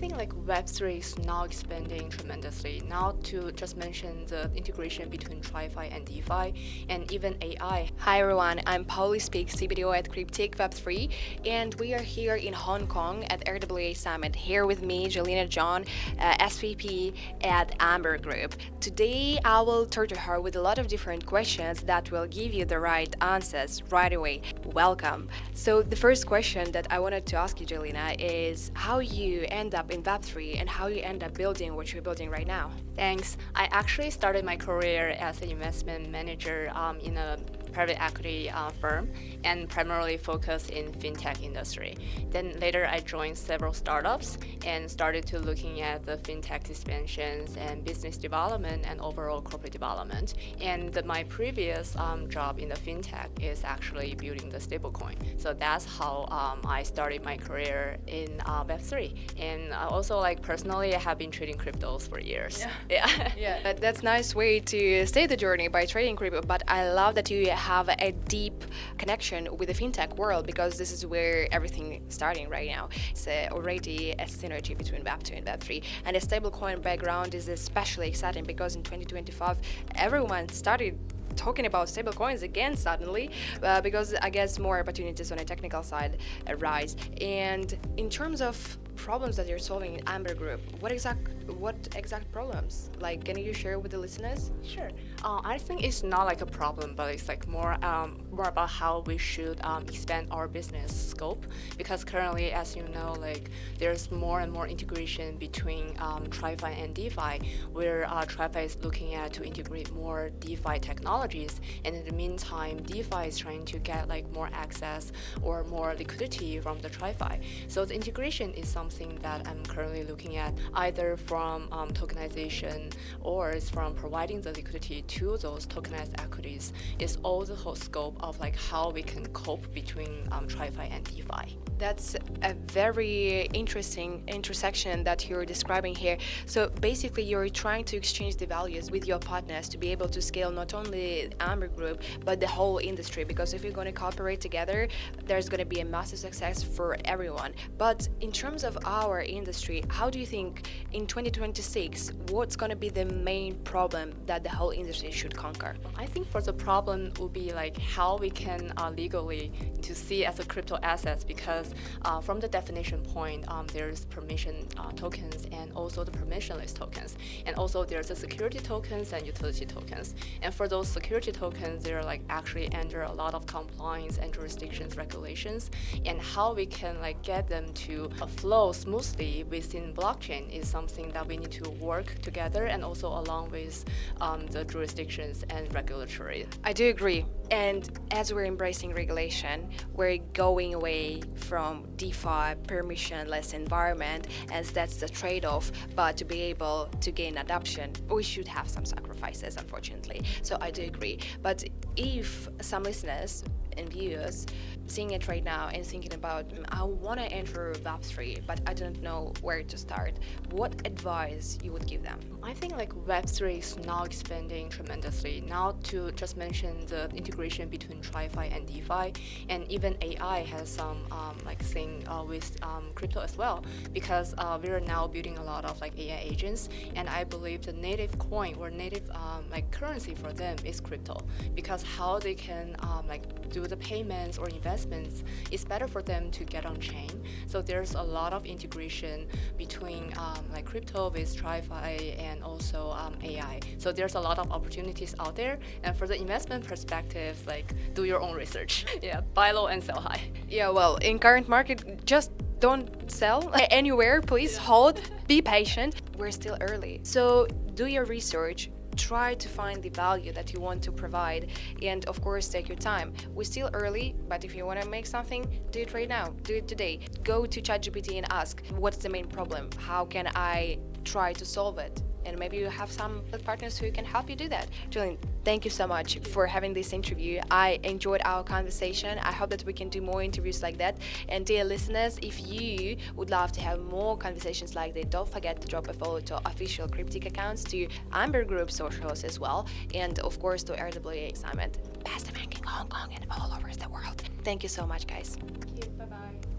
think like Web3 is now expanding tremendously. Now to just mention the integration between TriFi and DeFi and even AI. Hi everyone, I'm Pauli Speak, CBDO at Cryptic Web3, and we are here in Hong Kong at RWA Summit. Here with me, Jelena, Zhang, SVP at Amber Group. Today, I will turn to her with a lot of different questions that will give you the right answers right away. Welcome. So the first question that I wanted to ask you, Jelena, is how you end up in Web3 and how you end up building what you're building right now. Thanks. I actually started my career as an investment manager in a private equity firm and primarily focused in fintech industry. Then later I joined several startups and started to looking at the fintech expansions and business development and overall corporate development. And my previous job in the fintech is actually building the stablecoin. So that's how I started my career in Web3. And also like personally, I have been trading cryptos for years. Yeah, that's a nice way to stay the journey by trading crypto, but I love that you have a deep connection with the fintech world because this is where everything is starting right now. It's already a synergy between Web2 and Web3, and the stablecoin background is especially exciting because in 2025 everyone started talking about stablecoins again suddenly because I guess more opportunities on a technical side arise. And in terms of problems that you're solving in Amber Group, what exact problems? Like, can you share with the listeners? Sure. I think it's not like a problem, but it's like more about how we should expand our business scope. Because currently, as you know, like there's more and more integration between TriFi and DeFi, where TriFi is looking at to integrate more DeFi technologies, and in the meantime, DeFi is trying to get like more access or more liquidity from the TriFi. So the integration is something that I'm currently looking at, either from tokenization or it's from providing the liquidity to those tokenized equities. It's all the whole scope of like how we can cope between TriFi and DeFi. That's a very interesting intersection that you're describing here. So basically, you're trying to exchange the values with your partners to be able to scale not only Amber Group, but the whole industry. Because if you're going to cooperate together, there's going to be a massive success for everyone. But in terms of our industry, how do you think in 2026, what's going to be the main problem that the whole industry should conquer? I think for the problem would be like how we can legally to see as a crypto assets, because from the definition point, there's permission tokens and also the permissionless tokens, and also there's the security tokens and utility tokens. And for those security tokens, they're like actually under a lot of compliance and jurisdictions regulations, and how we can like get them to flow smoothly within blockchain is something that we need to work together and also along with the jurisdictions and regulatory. I do agree. And as we're embracing regulation, we're going away from DeFi permissionless environment, as that's the trade-off. But to be able to gain adoption, we should have some sacrifices, unfortunately. So I do agree. But if some listeners and viewers seeing it right now and thinking about, I want to enter Web3, but I don't know where to start, what advice you would give them? I think like Web3 is now expanding tremendously. Now to just mention the integration between TriFi and DeFi, and even AI has some like thing with crypto as well, because we are now building a lot of like AI agents, and I believe the native coin or native like currency for them is crypto, because how they can like do the payments or investments, it's better for them to get on chain. So there's a lot of integration between like crypto with TriFi and also AI. So there's a lot of opportunities out there. And for the investment perspective, like do your own research. Yeah, buy low and sell high. Yeah, well, in current market, just don't sell anywhere. Please hold, be patient. We're still early. So do your research. Try to find the value that you want to provide, and of course take your time. We're still early, but if you want to make something, do it right now, do it today. Go to ChatGPT and ask, what's the main problem, how can I try to solve it? And maybe you have some partners who can help you do that. Julian, thank you so much for having this interview. I enjoyed our conversation. I hope that we can do more interviews like that. And dear listeners, if you would love to have more conversations like that, don't forget to drop a follow to official Cryptic accounts, to Amber Group socials as well, and of course to RWA Summit. Best banking Hong Kong and all over the world. Thank you so much, guys. Thank you. Bye-bye.